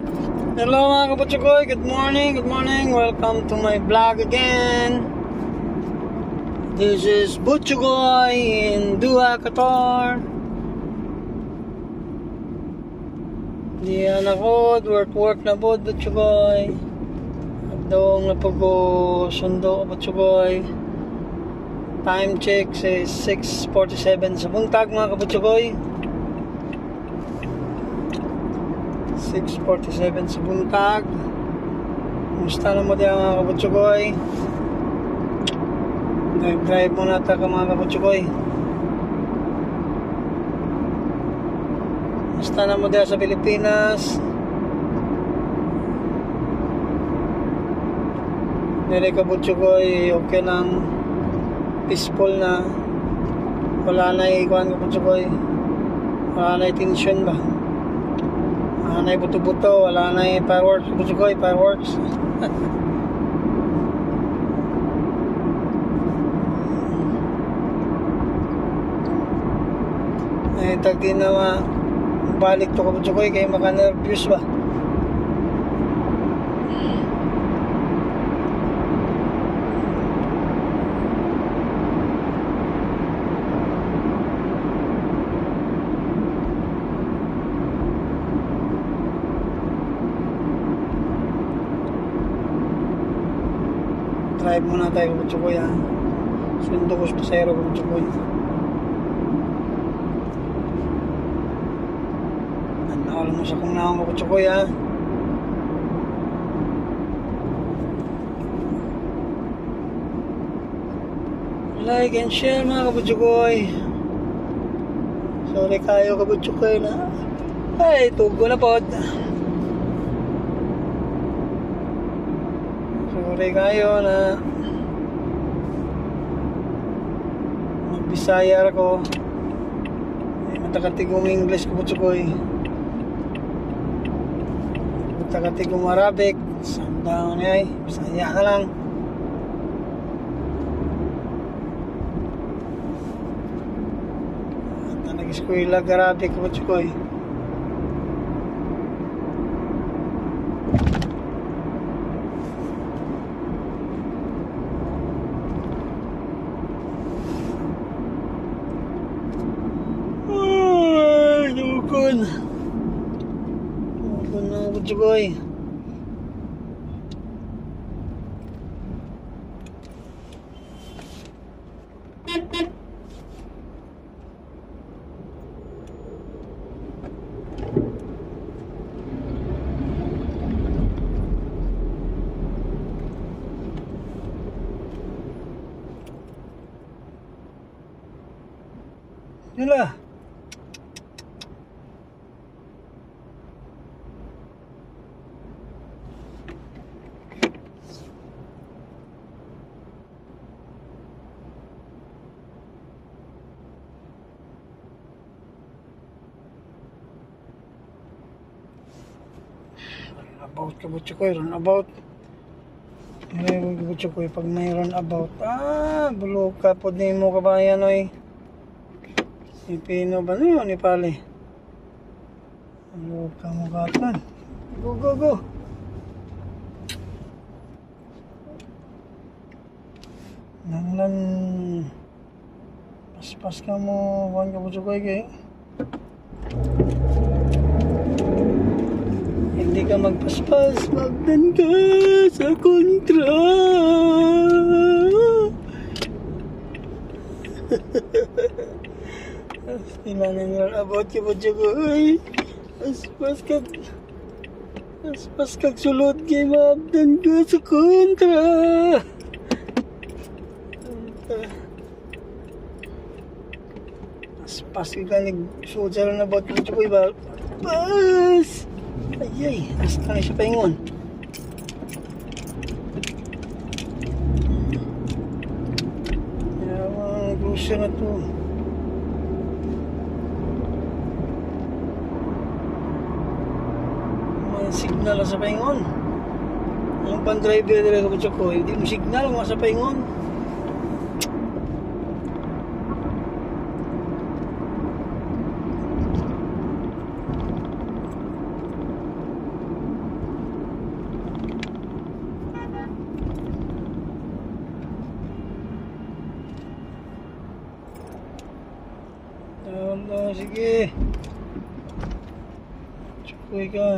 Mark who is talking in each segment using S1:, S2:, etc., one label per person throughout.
S1: Hello mga kabutsukoy, good morning, welcome to my vlog again. This is Butsukoy in Doha, Qatar. Diyan ako, work na po Butsukoy. At doon na po ko sundo Butsukoy. Time check is 6:47 sa buntag mga kabutsukoy. 6:47 sa buntag. Kumusta na mo diyan mga kabutsukoy? Drive muna tayo mga kabutsukoy. Kumusta na mo diyan sa Pilipinas? Dere kabutsukoy, okay lang. Peaceful na. Wala na ikuan kabutsukoy. Wala na tension ba? Wala na buto-buto, wala na fireworks, Butsukoy, fireworks. Tag din na balik to Butsukoy kaya maka-nervous ba? Drive muna tayo Butsukoy ha. Sundo ko sa pasayro Butsukoy. Alam mo sa kung naong Butsukoy ha. Like and share mga kabutsukoy. Sorry kayo kabutsukoy na. Ay, tugo na po. Sorry kayo na magbisaya ako. Matakatigong English kabutsukoy. Matakatigong Arabic. Sandang ay Bisaya na lang. Nag-eskwela Arabic kabutsukoy. Dukon na Butsukoy. Yala. About kabutsukoy, run about. May kabutsukoy pag may run about. Bulog ka po din mo kabayan oy. Ipino ba na yun, Ipali? Bulog ka mo katan. Go. Nanglan. Paspas ka mo, kuhan kabutsukoy kay. Hindi ka magpaspas, magdan ka sa kontra. Kailangan nga about ka Butsukoy. Aspas kag sulod kay magdan ka sa kontra. Aspas ka nag-sulod sa rin about Butsukoy ba? Pas! Ayay, hasta na siya paingon. Ang gusto na to. May signal sa paingon. Ang pan-drive dire ko Butsukoy, hindi mo signal ang sa paingon. Sige. Chukoy ka.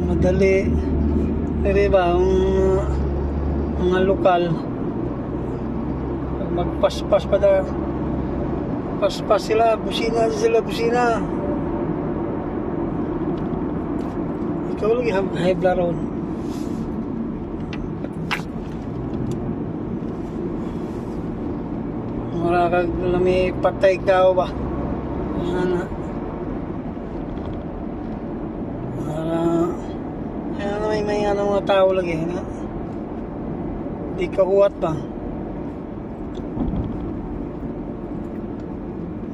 S1: Madali. Pero ba, ang mga lokal, pag magpaspas pa na, paspas sila, busina. Ikaw lagi high blood ron. Wala kag lami patay daw ba? Ano? May ano mga tao lagi na. Di kahuwat ba?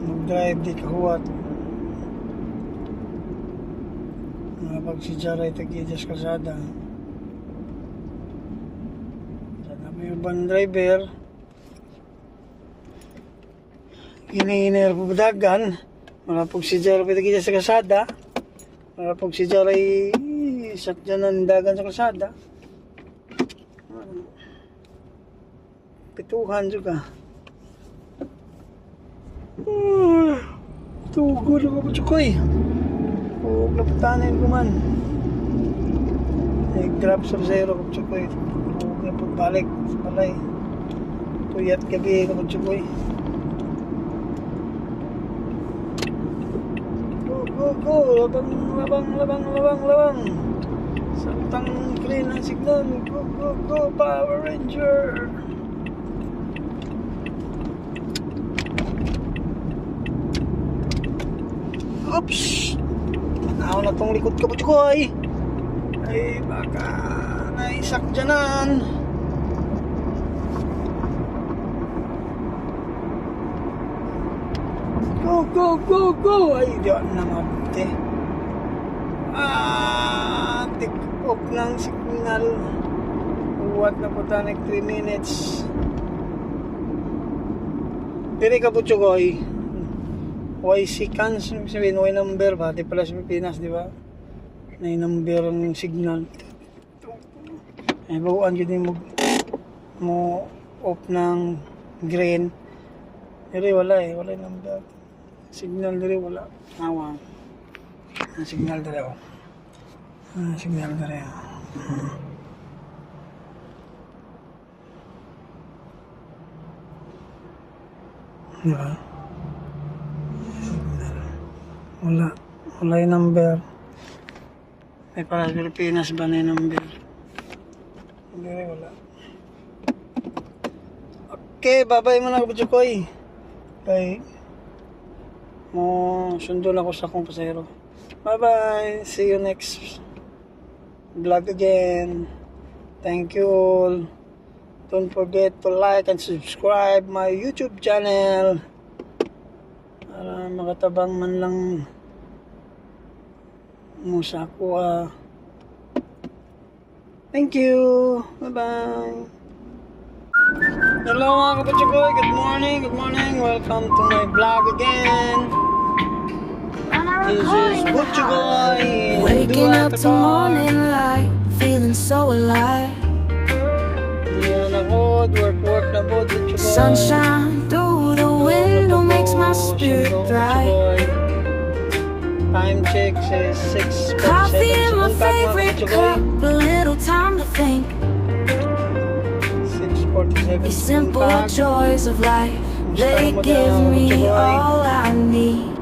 S1: Mag-drive di kahuwat. Pag si Jaray tag-idyas kalsada. Sana may ubang driver. Gini-gini po dagan. Wala pag si Jaray tag-idyas sa kalsada. Wala pag si Jaray isat dyan ang dagan sa kalsada. Pituhan juga. Tugod ako po tsukoy. Huwag napatanin ko man. Nag-drop sa zero ko tsukoy. Huwag na pagbalik sa balay. Tuyat gabi ko tsukoy. Go! Labang! Saltang green ang signal. Go! Power Ranger! Oops! Tanaw na tong likod ka po, tsukoy! Ay, baka naisak dyanan. Go! Ay, di ako na mabuti. Tik off ng signal. Uwat na po tayo 3 minutes. Dili ka po, tsukoy. YC cans, sabihin, Y number ba? Di pala sa Pilipinas, di ba? Na number ng signal. Ay, bawaan yun mo off ng green. Dili, wala yung number. Signal dili, wala. Awa. Signal dili, oh. Signal dili, oh. Diba? Wala yung number. Ay para Pilipinas ba na yung number? Hindi, wala. Okay, babay mo na ako, Tsukoy. Okay. Sundo na ako sa akong pasahero. Bye-bye. See you next vlog again. Thank you all. Don't forget to like and subscribe my YouTube channel. Para makatabang man lang mo sa ako. Thank you. Bye-bye. Hello mga kapatsukoy. Good morning. Welcome to my vlog again. This is Butchugoy.
S2: Waking up to morning light, feeling so alive.
S1: Yan ako, work na po, Butchugoy.
S2: Sunshine through the window makes my spirit thrive.
S1: Time check says 6:47.
S2: Coffee in my favorite cup, a little time to think.
S1: 6:47.
S2: These simple joys of life, they give me all I need.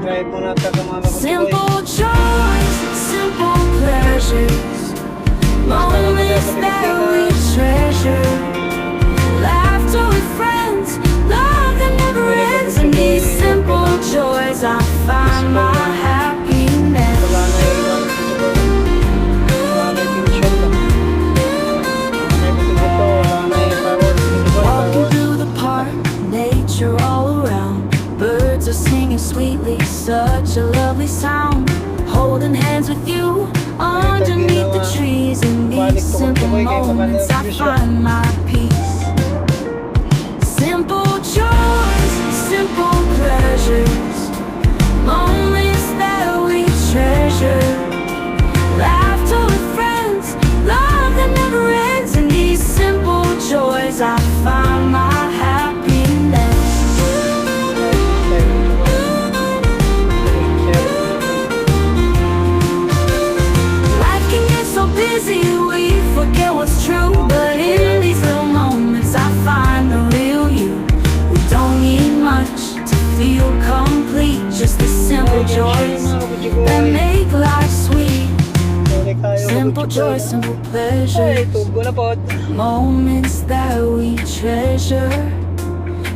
S1: Drive mo na tayo mga Butchugoy.
S2: Simple joys, simple pleasures, moments that we treasure. Laughter with friends, love that never ends. In these simple joys I find my happiness.
S1: Wala na iwan, Butchugoy. Wala na yung tension ba? Wala na yung buto, wala na yung fireworks.
S2: Walking through the park, nature all around. Birds are singing sweetly, such a lovely sound. Holding hands with you underneath the trees. In these simple moments I find my peace. Simple joys, simple pleasures, moments that we treasure. Laughter with friends, love that never ends. In these simple joys joys I find my happiness. Life can get so busy we forget what's true, but in these little moments I find the real you. We don't need much to feel complete, just the simple joys that make life sweet. Simple joy, simple
S1: Ay,
S2: pleasures,
S1: tubo na po.
S2: moments that we treasure.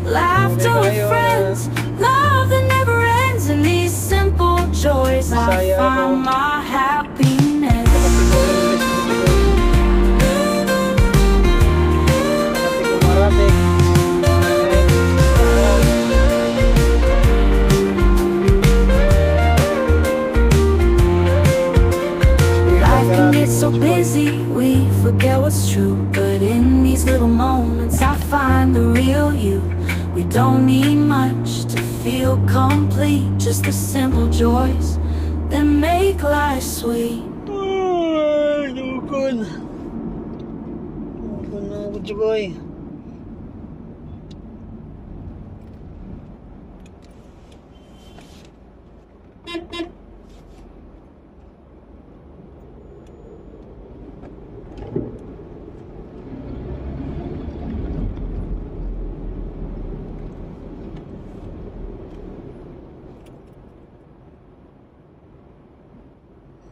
S2: Laughter with friends, love that never ends. In these simple joys I find my happiness. Life can get so busy, we forget what's true. But in these little moments I find the real you. We don't need much to feel complete, just the simple joys that make life sweet.
S1: Ay, dukon. Dukon na ako, Chukoy.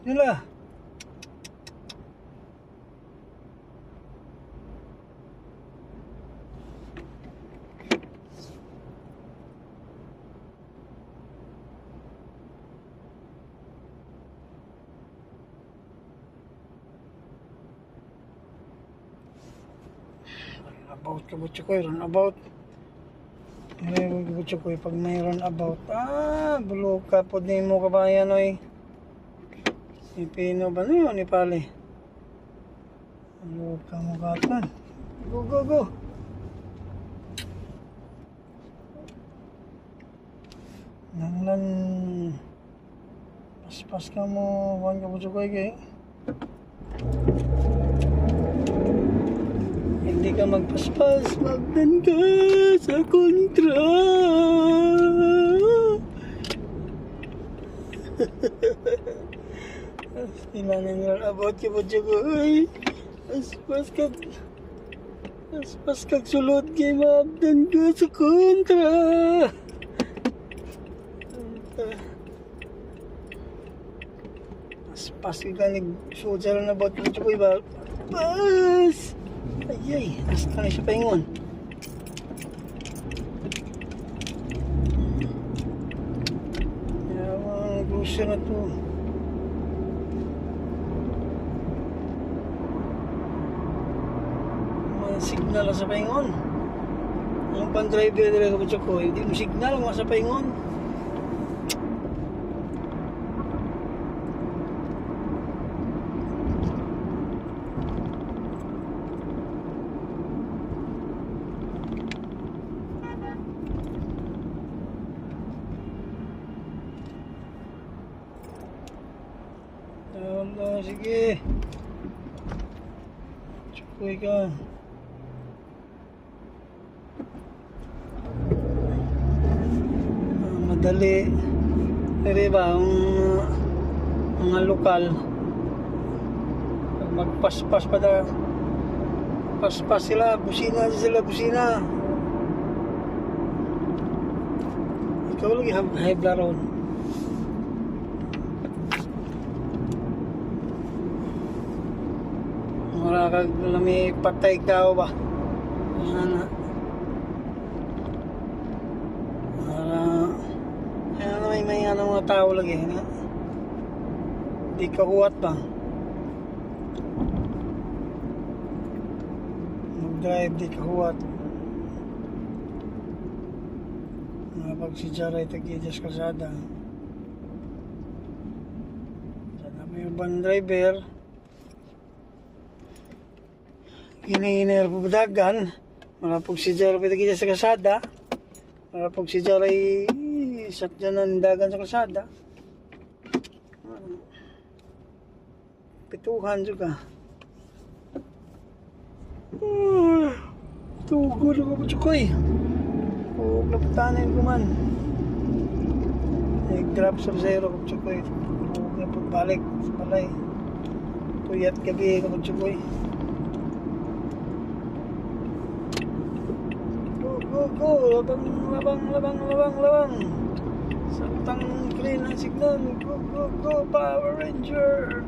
S1: Nila. Runabout ka, Butchokoy, runabout. Butchokoy, pag may runabout, bulog ka po din mo kabayan, oy. Pino ba na yun, ni Pali? Bulog ka mo kapan. Go, go, go. Nanglan, paspas ka mo, huwag ka, Butchokoy, kay. Hindi ka magpaspas, magdan ka sa kontra. Sila nang about ka po dyan ko. Ay, aspas kag sulod kay magdan ka sa kontra. Aspas ka nag-sulod sa lang about ka po dyan ko. Aspas! Ayay, asa na siya paingon. Kaya mga gusto na to. Mga signal sa paingon. Ang pan-driver nila kapag ko, hindi mo signal ang sa paingon. Sige. Chukoy ka. Madali. Pero ba, ang mga lokal, pag magpaspas pa na, paspas sila, busina. Ikaw lagi hibla ron. Wala kag lami patay ka ba? Ana. Ano may mga tao lagi na. Di ka huwat ba? Mag-drive di ka huwat. Pag si Jaray tag-idas kasada. Sana may ibang driver. Hinihinir po dagan. Malapog si Jaray tag-idas sa kasada. Malapog si Jaray isat dyan ang dagan sa kasada. Pituhan juga. Tugod ako po tsukoy. Huwag na putanin ko man. Grab sa zero ko tsukoy. Huwag na pagbalik sa balay. Tuyat gabi ko tsukoy. Go! Labang! Samtang green ang signal. Go! Power Ranger!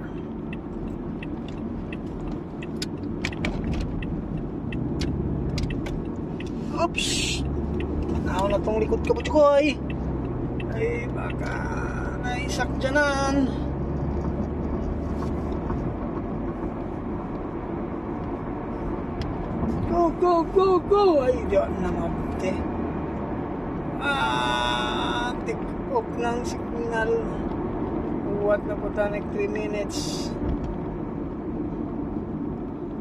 S1: Oops! Manaw na tong likod ka po, Chukoy. Ay, baka naisak dyanan. Go! Ay, diyan na mabuti. Tik-off ng signal. Uwat na po tayo 3 minutes.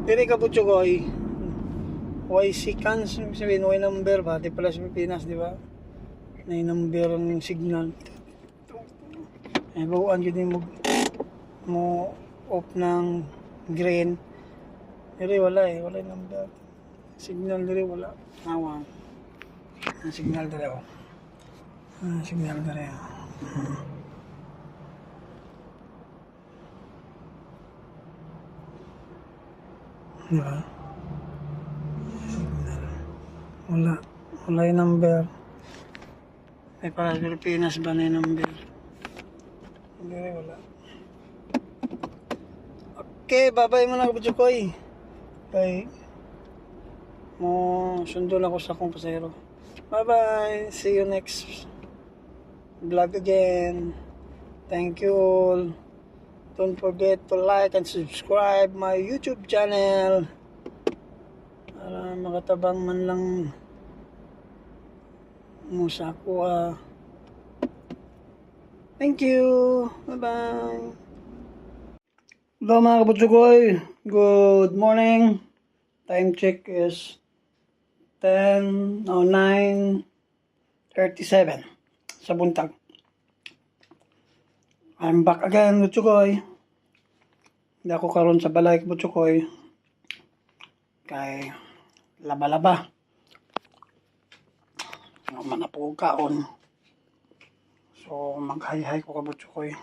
S1: Diri ka po, Chukoy. YC cans, sabihin, Y number ba? Di pala sa Pilipinas, di ba? Na yung number ng signal. Ay, bawaan yun mo off ng green. Diri wala eh, wala yung number. Signal diri wala. Nawang. Signal diri oh. Signal diri oh. Di ba? Wala yung number. Ay para sa Pilipinas ba na yung number? Hindi wala. Okay, bye-bye muna ka Chukoy. Okay. Sundo lang ako sa akong pasahero. Bye-bye. See you next vlog again. Thank you all. Don't forget to like and subscribe my YouTube channel. Para makatabang man lang mo sa ako. Thank you. Bye-bye. Hello mga kaputsukoy. Good morning. Time check is 9:37 sa buntag. I'm back again, kaputsukoy. Hindi ako karon sa balay, kaputsukoy. Kay laba-laba. Manapog kaon. So, mag-hi-hi ko kaputsukoy.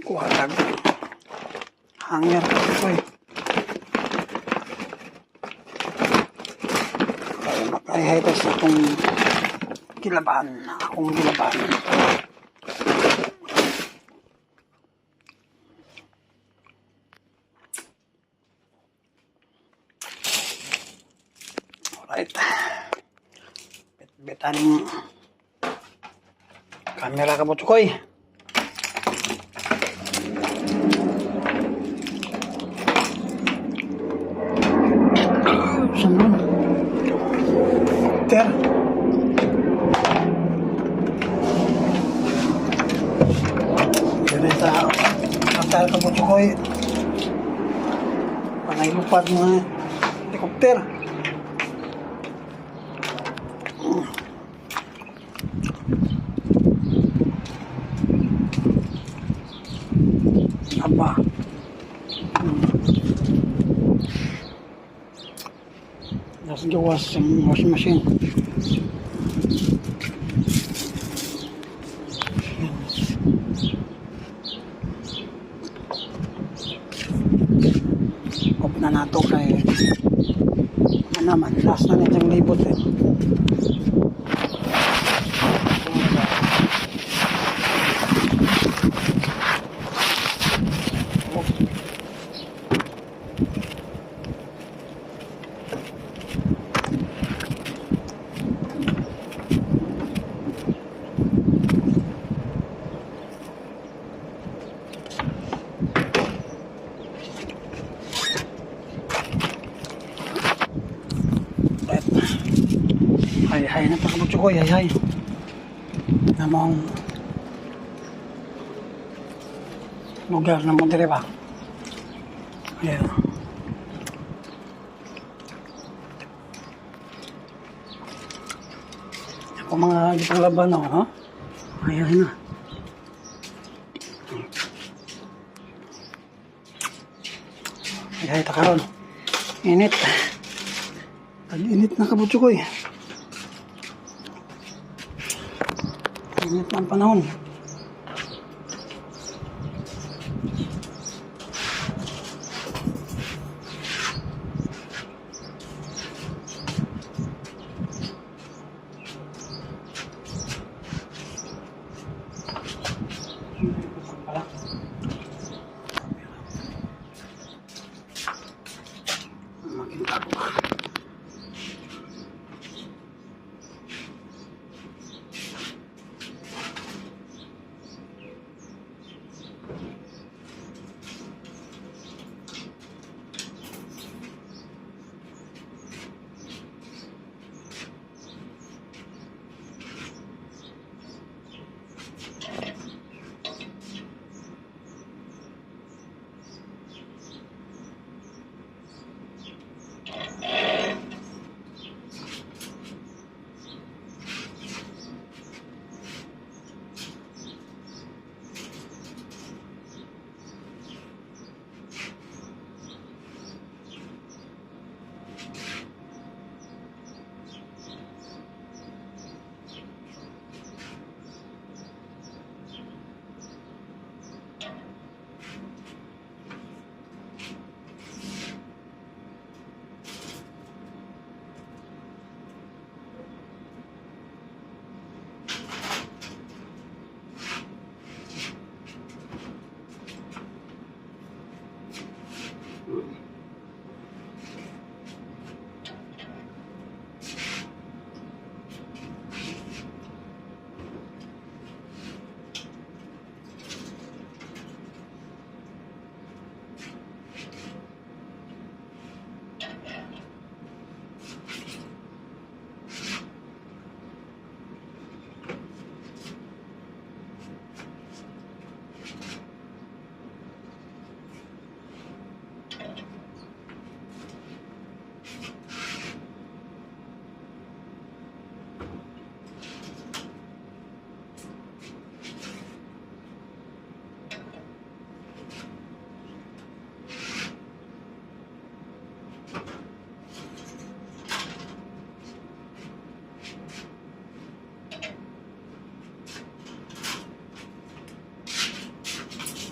S1: Kuhatag. Hanger kaputsukoy. Kaya mag-hi-hi ko sa akong gilaban. Alright. Bet-betaning kamera kaputsukoy. Saan Ter. Ganito tayo kaputsukoy. Panay lupad mga helikopter. Aba. Nasa gawas yung washing machine. Off na nato kay ano naman, last na nitong libot eh. Hay na pa kaputsukoy, hay. Namang lugar na mo dire ba? Ayan. Ako mga gitang laban ako, ha? Ayan na. Kaya ito karon. Init. Tag-init na kabutsukoy. Init na ang panahon.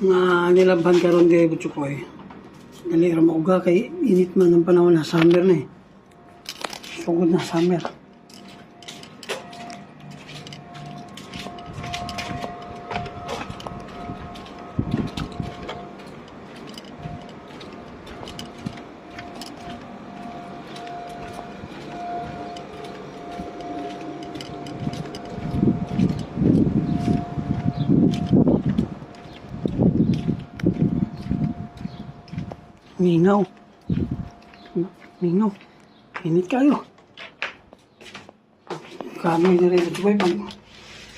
S1: Nga nilabhan karon di butsukoy. Dali ra mauga kay init man ang panahon na summer na eh. Sugod na summer. Mingaw. Mingaw. Init kayo. Kami na rin ito ba?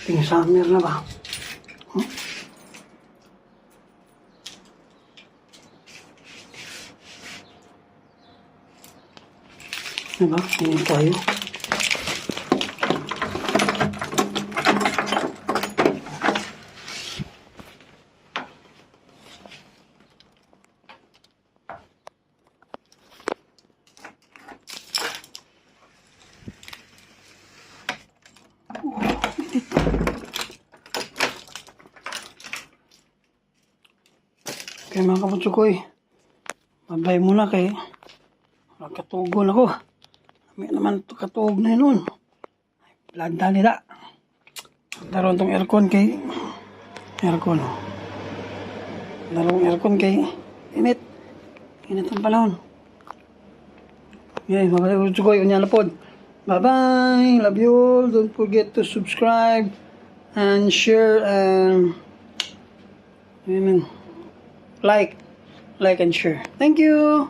S1: Pag summer na ba? Huh? Diba? Init kayo. Kaya mga kaputsukoy, mabay muna kay magkatugon ako. May naman katug na yun. Planta nila. Daroon tong aircon kay aircon. Daroon aircon kay init. Init ang panahon. Okay, mabay kaputsukoy. Unya na pod. Bye-bye. Love you all. Don't forget to subscribe and share and like and share. Thank you.